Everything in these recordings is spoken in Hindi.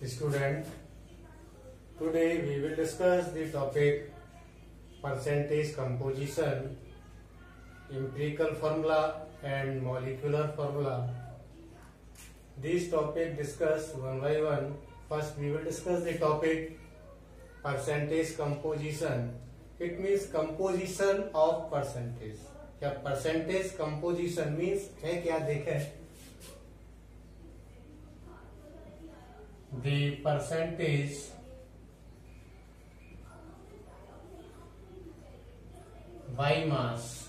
Student, today we will discuss the topic percentage composition, empirical formula and molecular formula. These topic discussed one by one. First we will discuss the topic percentage composition. It means composition of percentage. क्या percentage composition means है क्या देखें. The percentage by mass,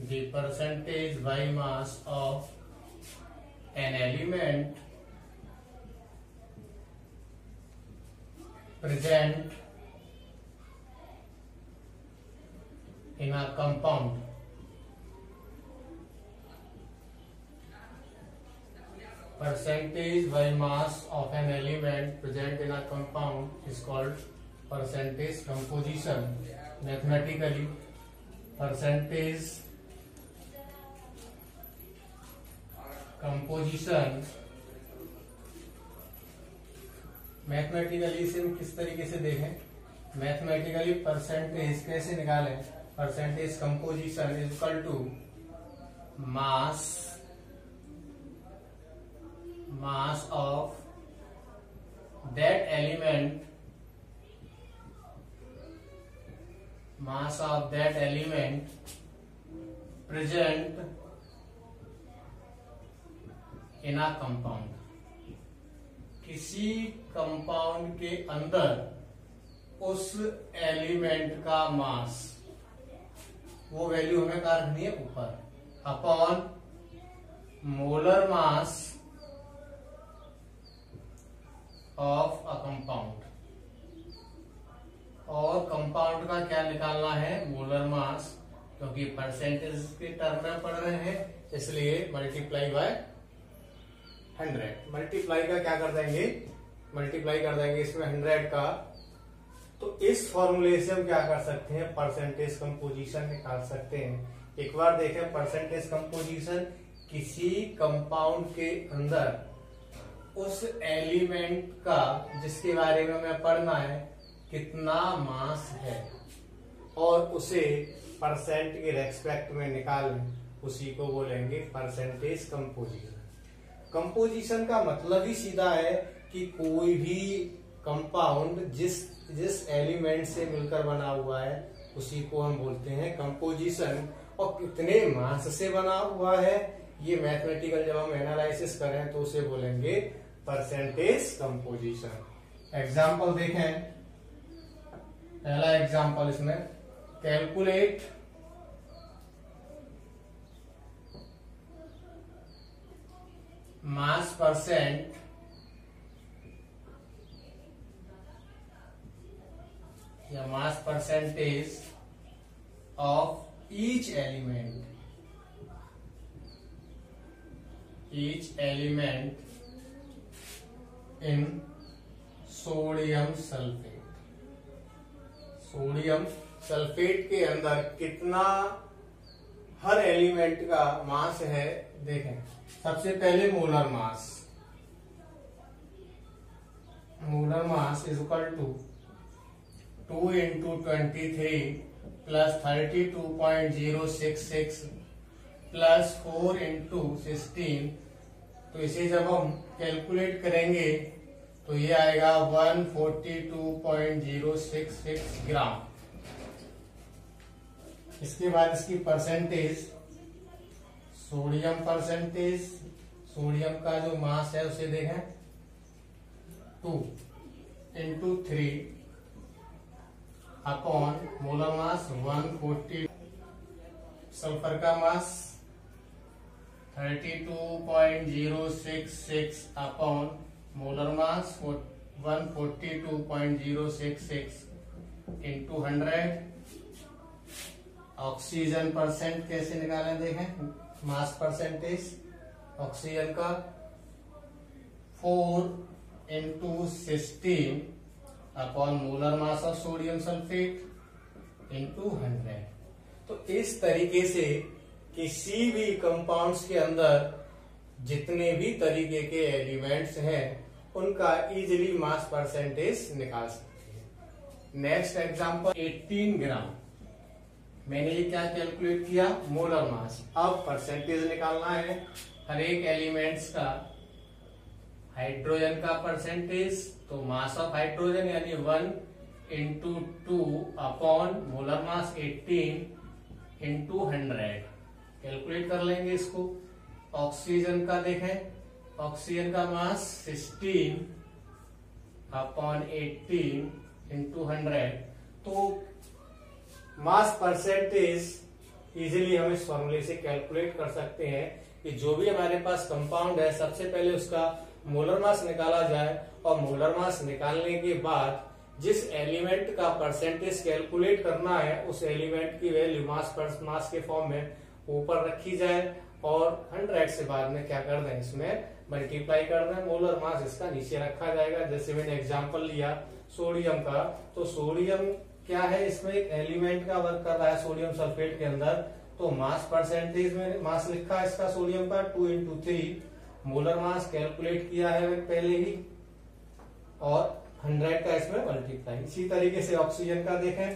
the percentage by mass of an element present in a compound. Percentage by mass of an element present in a compound is called percentage composition. Mathematically, percentage composition mathematically इसे किस तरीके से देखें. मैथमेटिकली परसेंटेज कैसे निकालें. Percentage composition is equal to mass of that element present in a compound. किसी कंपाउंड के अंदर उस एलिमेंट का मास, वो वैल्यू हमें क्या रखनी है ऊपर, upon molar mass of a compound. और कंपाउंड का क्या निकालना है, मोलर मास, क्योंकि परसेंटेज के टर्म में पढ़ रहे हैं इसलिए मल्टीप्लाई बाय 100. मल्टीप्लाई का क्या कर देंगे, मल्टीप्लाई कर देंगे इसमें 100 का. तो इस फॉर्मूले से हम क्या कर सकते हैं, परसेंटेज कंपोजिशन निकाल सकते हैं. एक बार देखें परसेंटेज कंपोजिशन, किसी कंपाउंड के अंदर उस एलिमेंट का जिसके बारे में हमें पढ़ना है कितना मास है और उसे परसेंट के रेस्पेक्ट में निकालें, उसी को बोलेंगे परसेंटेज कंपोजिशन. कंपोजिशन का मतलब ही सीधा है कि कोई भी कंपाउंड जिस एलिमेंट से मिलकर बना हुआ है उसी को हम बोलते हैं कंपोजिशन. और कितने मास से बना हुआ है ये मैथमेटिकल जब हम एनालिसिस करें तो उसे बोलेंगे परसेंटेज कंपोजिशन. एग्जाम्पल देखें. पहला एग्जाम्पल इसमें, कैलकुलेट mass percent या mass percentage of each element in sodium sulphate. Sodium sulphate के अंदर कितना हर एलिमेंट का मास है देखें. सबसे पहले molar mass is equal to 2 into 23 plus 32.066 plus 4 into 16. तो इसे जब हम कैलकुलेट करेंगे तो ये आएगा 142.066 ग्राम. इसके बाद इसकी परसेंटेज, सोडियम का जो मास है उसे देखें 2 into 3 अपॉन मोलर मास 140. सल्फर का मास 32.066 अपॉन मोलर मास 142.066 इंटू 100. ऑक्सीजन परसेंट कैसे निकालें देखें, मास परसेंटेज ऑक्सीजन का 4 into 16 upon molar mass of sodium sulphate into 100. तो इस तरीके से किसी भी कंपाउंड्स के अंदर जितने भी तरीके के एलिमेंट्स हैं उनका इजीली मास परसेंटेज निकाल सकते हैं। नेक्स्ट एग्जांपल 18 ग्राम। मैंने ये क्या कैलकुलेट किया, मोलर मास। अब परसेंटेज निकालना है हर एक एलिमेंट्स का। हाइड्रोजन का परसेंटेज, तो मास ऑफ हाइड्रोजन यानी 1 इंटू 2 अपॉन मोलर मास 18 इंटू 100 कैलकुलेट कर लेंगे इसको। ऑक्सीजन का देखें, ऑक्सीजन का मास 16 अपॉन 18 इंटू 100। तो मास परसेंटेज इजीली हम इस फॉर्मूले से कैलकुलेट कर सकते हैं कि जो भी हमारे पास कंपाउंड है सबसे पहले उसका मोलर मास निकाला जाए, और मोलर मास निकालने के बाद जिस एलिमेंट का परसेंटेज कैलकुलेट करना है उस एलिमेंट की वैल्यू मास के फॉर्म में ऊपर रखी जाए, और 100 से बाद में क्या कर दें, इसमें मल्टीप्लाई कर दें। मोलर मास इसका नीचे रखा जाएगा। जैसे मैंने एग्जांपल लिया सोडियम का, तो सोडियम क्या है, इसमें एक एलिमेंट का वर्क कर रहा है सोडियम सल्फेट के अंदर। तो मास परसेंटेज में मास लिखा है इसका सोडियम का 2 इंटू 3, मोलर मास कैलकुलेट किया है पहले ही, और 100 का इसमें मल्टीप्लाई। इसी तरीके से ऑक्सीजन का देखें,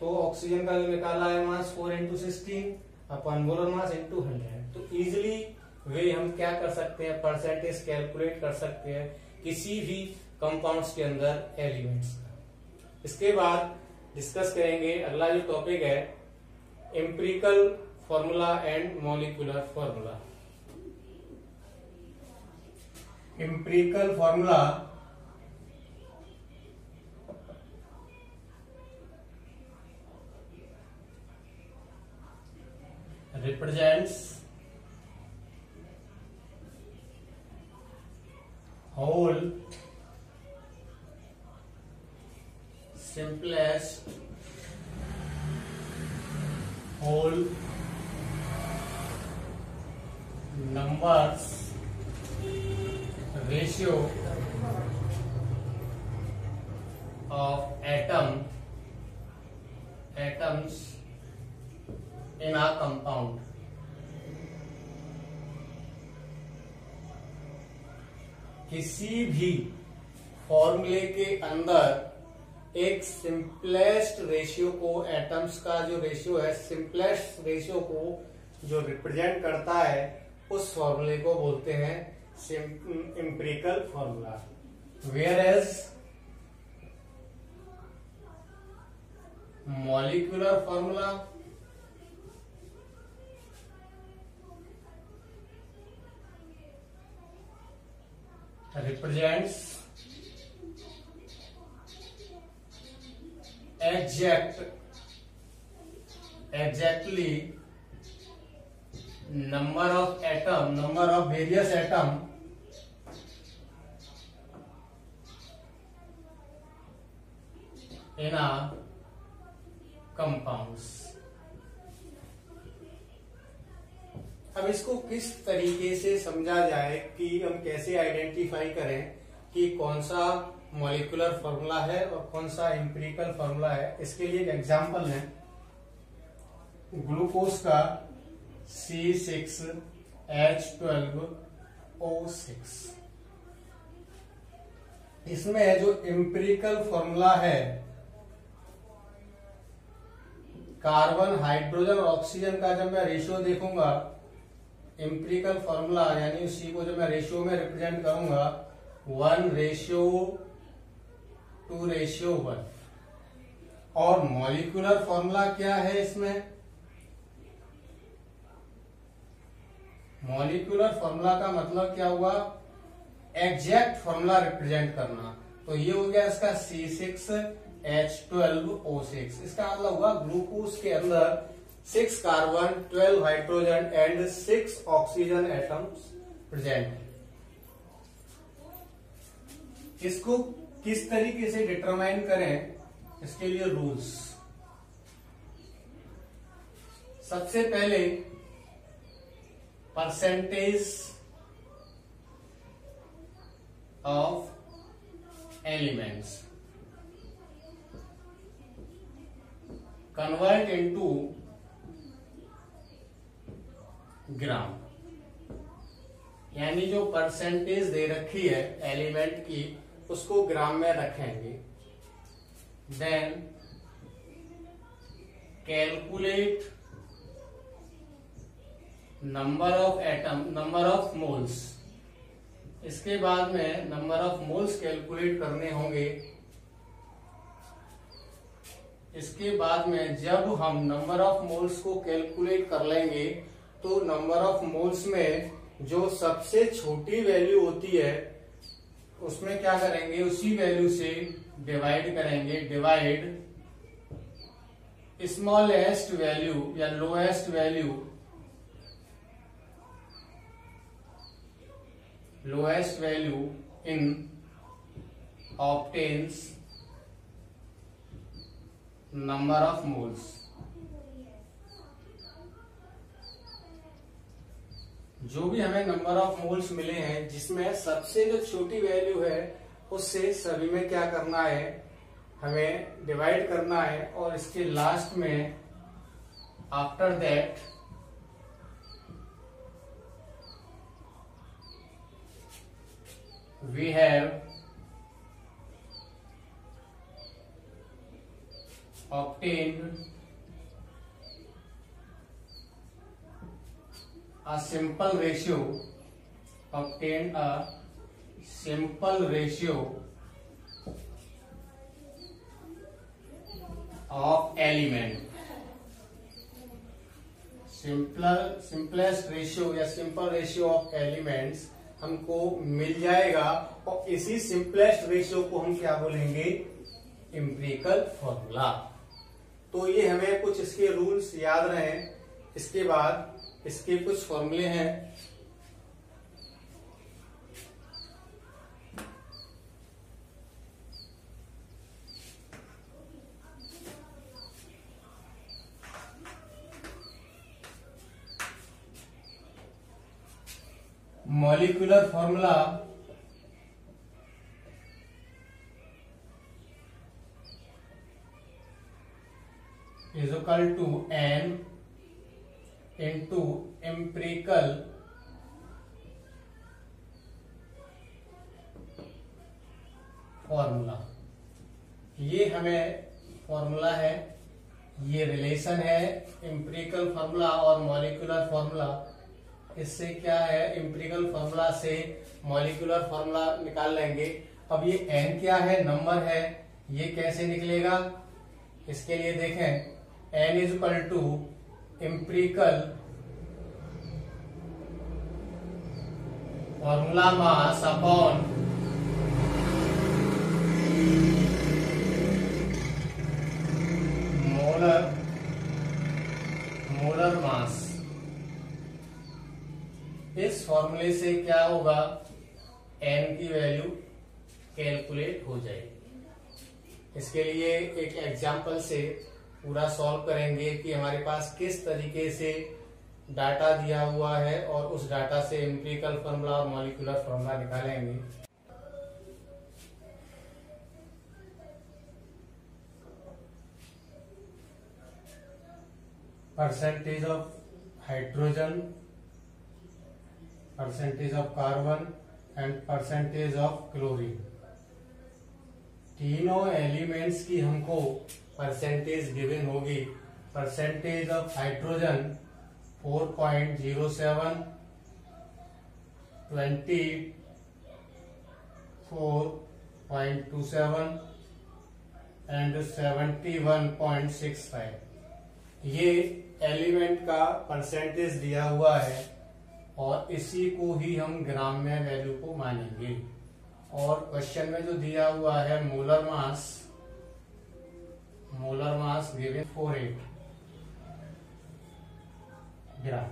तो ऑक्सीजन का जो निकाला है मास 4 into 16 upon molar mass into 100। तो इजिली वे हम क्या कर सकते हैं, परसेंटेज कैलकुलेट कर सकते हैं किसी भी कंपाउंड्स के अंदर एलिमेंट्स का। इसके बाद डिस्कस करेंगे अगला जो टॉपिक है, empirical formula and molecular formula. Empirical formula represents whole simplest whole numbers ratio of atoms in a compound। किसी भी फॉर्मूले के अंदर एक सिंपलेस्ट रेशियो को, एटम्स का जो रेशियो है सिंपलेस्ट रेशियो को जो रिप्रेजेंट करता है उस फॉर्मूले को बोलते हैं empirical formula. Whereas molecular formula represents exactly number of various atom in a compounds। अब इसको किस तरीके से समझा जाए कि हम कैसे आइडेंटिफाई करें कि कौन सा मॉलिक्यूलर फॉर्मूला है और कौन सा एम्पिरिकल फॉर्मूला है। इसके लिए एक एग्जांपल है ग्लूकोज का C6H12O6। इसमें जो एम्पिरिकल फॉर्मूला है, कार्बन हाइड्रोजन और ऑक्सीजन का जब मैं रेशियो देखूंगा, एम्पिरिकल फॉर्मूला यानी उसी को जब मैं रेशियो में रिप्रेजेंट करूंगा 1:2:1। और मॉलिक्यूलर फॉर्मूला क्या है, इसमें मॉलिक्यूलर फॉर्मूला का मतलब क्या हुआ, एग्जैक्ट फॉर्मूला रिप्रेजेंट करना। तो ये हो गया इसका C6H12O6। इसका मतलब हुआ ग्लूकोज के अंदर 6 carbon 12 hydrogen and 6 oxygen atoms present है। इसको किस तरीके से डिटरमाइन करें, इसके लिए रूल्स। सबसे पहले percentage of elements convert into gram. यानी जो परसेंटेज दे रखी है एलिमेंट की उसको ग्राम में रखेंगे। Then calculate number of atom, number of moles. इसके बाद में नंबर ऑफ मोल्स कैलकुलेट करने होंगे। इसके बाद में जब हम नंबर ऑफ मोल्स को कैलकुलेट कर लेंगे तो नंबर ऑफ मोल्स में जो सबसे छोटी वैल्यू होती है उसमें क्या करेंगे, उसी वैल्यू से डिवाइड करेंगे। डिवाइड स्मॉलेस्ट वैल्यू या lowest value, lowest value in obtains number of moles. जो भी हमें नंबर ऑफ मोल्स मिले हैं जिसमें सबसे जो छोटी वैल्यू है उससे सभी में क्या करना है, हमें डिवाइड करना है। और इसके लास्ट में after that we have obtained a simple ratio, obtained a simple ratio of element। Simplest ratio या सिंपल रेशियो ऑफ एलिमेंट्स हमको मिल जाएगा और इसी सिंपलेस्ट रेशियो को हम क्या बोलेंगे, एम्पिरिकल फॉर्मूला। तो ये हमें कुछ इसके रूल्स याद रहे। इसके बाद इसके कुछ फॉर्मूले हैं। Molecular formula is equal to n into empirical formula. ये हमें फॉर्मूला है, ये रिलेशन है एम्पिरिकल फॉर्मूला और मॉलिक्यूलर फॉर्मूला। इससे क्या है, एम्पिरिकल फॉर्मूला से मॉलिक्यूलर फॉर्मूला निकाल लेंगे। अब ये n क्या है, नंबर है, ये कैसे निकलेगा, इसके लिए देखें n is equal to empirical formula mass upon molar mass. इस फॉर्मूले से क्या होगा, n की वैल्यू कैलकुलेट हो जाएगी। इसके लिए एक एग्जांपल से पूरा सॉल्व करेंगे कि हमारे पास किस तरीके से डाटा दिया हुआ है और उस डाटा से एम्पिरिकल फॉर्मूला और मॉलिक्यूलर फॉर्मूला निकालेंगे। Percentage of hydrogen, percentage of carbon and percentage of chlorine, तीनों एलिमेंट्स की हमको परसेंटेज गिवन होगी। Percentage of hydrogen 4.07, 24.27 and 71.65। ये एलिमेंट का परसेंटेज दिया हुआ है और इसी को ही हम ग्राम में वैल्यू को मानेंगे। और क्वेश्चन में जो दिया हुआ है मोलर मास गिवन 48 ग्राम।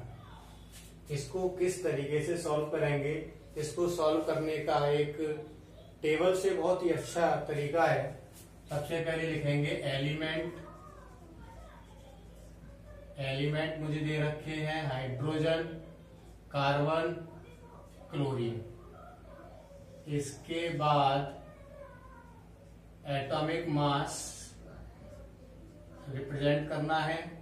इसको किस तरीके से सॉल्व करेंगे, इसको सॉल्व करने का एक टेबल से बहुत ही अच्छा तरीका है। सबसे पहले लिखेंगे एलिमेंट मुझे दे रखे हैं हाइड्रोजन, कार्बन, क्लोरीन। इसके बाद एटॉमिक मास रिप्रेजेंट करना है।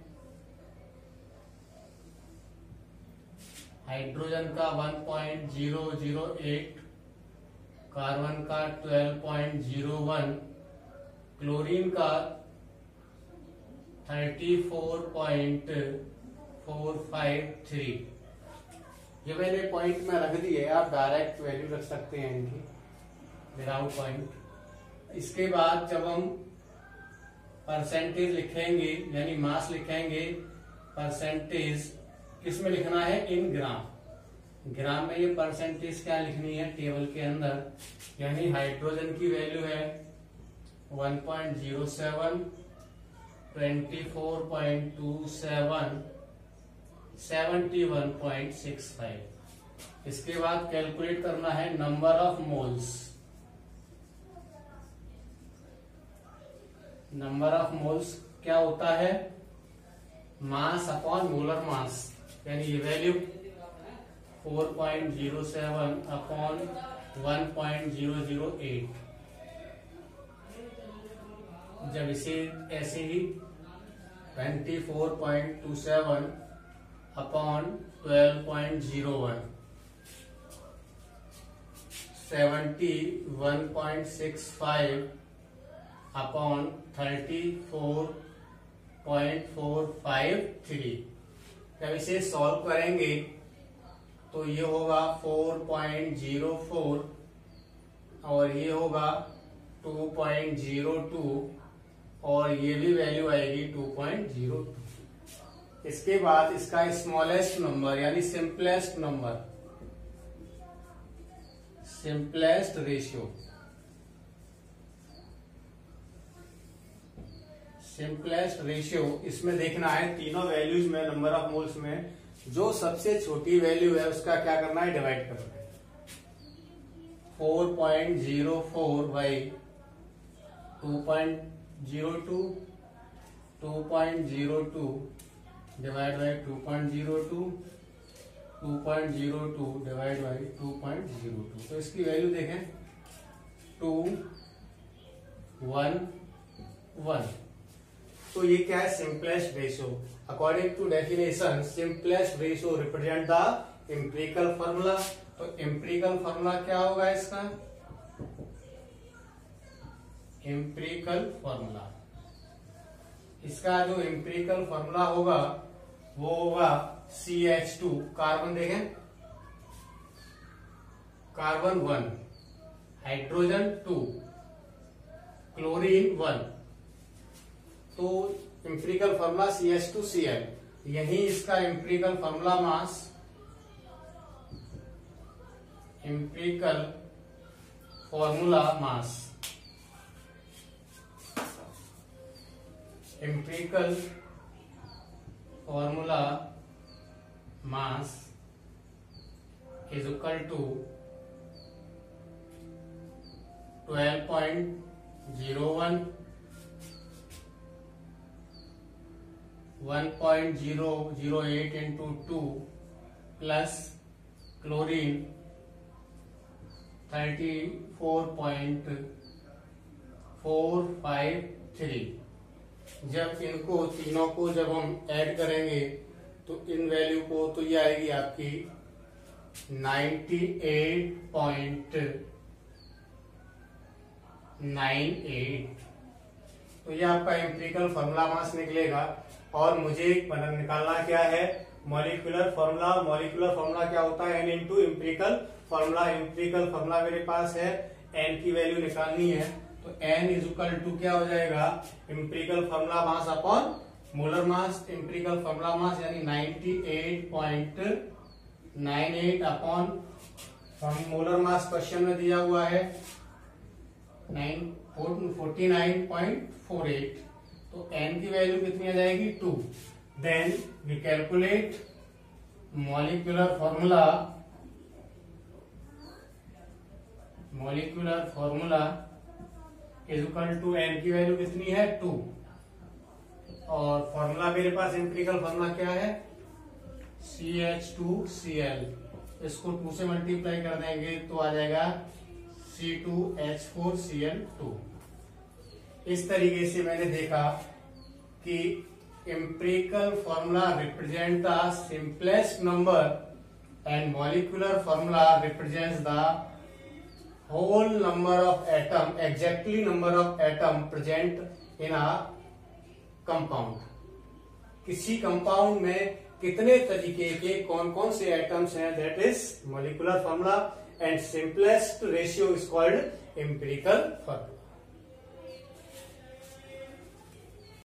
हाइड्रोजन का 1.008, कार्बन का 12.01, क्लोरीन का 34.453। ये मैंने पॉइंट में रख दी है, आप डायरेक्ट वैल्यू रख सकते हैं इनकी विदाउट पॉइंट। इसके बाद जब हम परसेंटेज लिखेंगे यानी मास लिखेंगे, परसेंटेज किस में लिखना है, इन ग्राम। ग्राम में ये परसेंटेज क्या लिखनी है टेबल के अंदर, यानी हाइड्रोजन की वैल्यू है 1.07, 24.27, 71.65। इसके बाद कैलकुलेट करना है number of moles. Number of moles क्या होता है, मास अपॉन मोलर मास, यानी ये वैल्यू 4.07 अपॉन 1.008। जब इसे ऐसे ही 24.27 अपॉन 12.01, 71.65 अपॉन 34.453। जब इसे सॉल्व करेंगे तो ये होगा 4.04 और ये होगा 2.02 और ये भी वैल्यू आएगी 2.02। इसके बाद इसका स्मॉलेस्ट नंबर यानी simplest number, simplest ratio, simplest ratio इसमें देखना है तीनों वैल्यूज में, नंबर ऑफ मोल्स में जो सबसे छोटी वैल्यू है उसका क्या करना है, डिवाइड करना है। 4.04 by 2.02, 2.02 divide by 2.02, 2.02 divide by 2.02। तो इसकी वैल्यू देखें 211। तो ये क्या है, simplest ratio. According to definition simplest ratio represent the empirical formula. तो एम्पिरिकल फॉर्मूला क्या होगा इसका, एम्पिरिकल फॉर्मूला, इसका जो एम्पिरिकल फॉर्मूला होगा वो होगा CH2, कार्बन देखें, कार्बन 1, हाइड्रोजन 2, क्लोरीन 1। तो एम्पिरिकल फॉर्मूला CH2Cl, यही इसका empirical formula mass, empirical formula mass, empirical formula mass is equal to 12.01, 1.008 into 2 plus chlorine 34.453। जब इनको तीनों को जब हम ऐड करेंगे तो इन वैल्यू को, तो ये आएगी आपकी 98.98। तो ये आपका एम्पिरिकल फॉर्मूला मास निकलेगा। और मुझे निकालना क्या है, मॉलिक्यूलर फॉर्मूला। मॉलिक्यूलर फॉर्मूला क्या होता है, N into empirical formula. Empirical formula मेरे पास है, N की वैल्यू निकालनी है तो N इज इक्वल टू क्या हो जाएगा, empirical formula mass upon molar मास। एम्पिरिकल फॉर्मूला मास यानी 98.98 अपॉन मोलर मास क्वेश्चन में दिया हुआ है 49.48। तो N की वैल्यू कितनी आ जाएगी, 2। Then we calculate molecular formula. Molecular formula is equal to N की वैल्यू कितनी है, 2। और फॉर्मूला मेरे पास एम्पिरिकल फॉर्मूला क्या है, CH2Cl। इसको 2 से मल्टीप्लाई कर देंगे तो आ जाएगा C2H4Cl2। इस तरीके से मैंने देखा कि empirical formula represent the simplest number and molecular formula represents the whole number of atom, exactly number of atom present in a compound. किसी कंपाउंड में कितने तरीके के कौन कौन से एटम्स हैं, that is molecular formula, and simplest ratio is called empirical formula.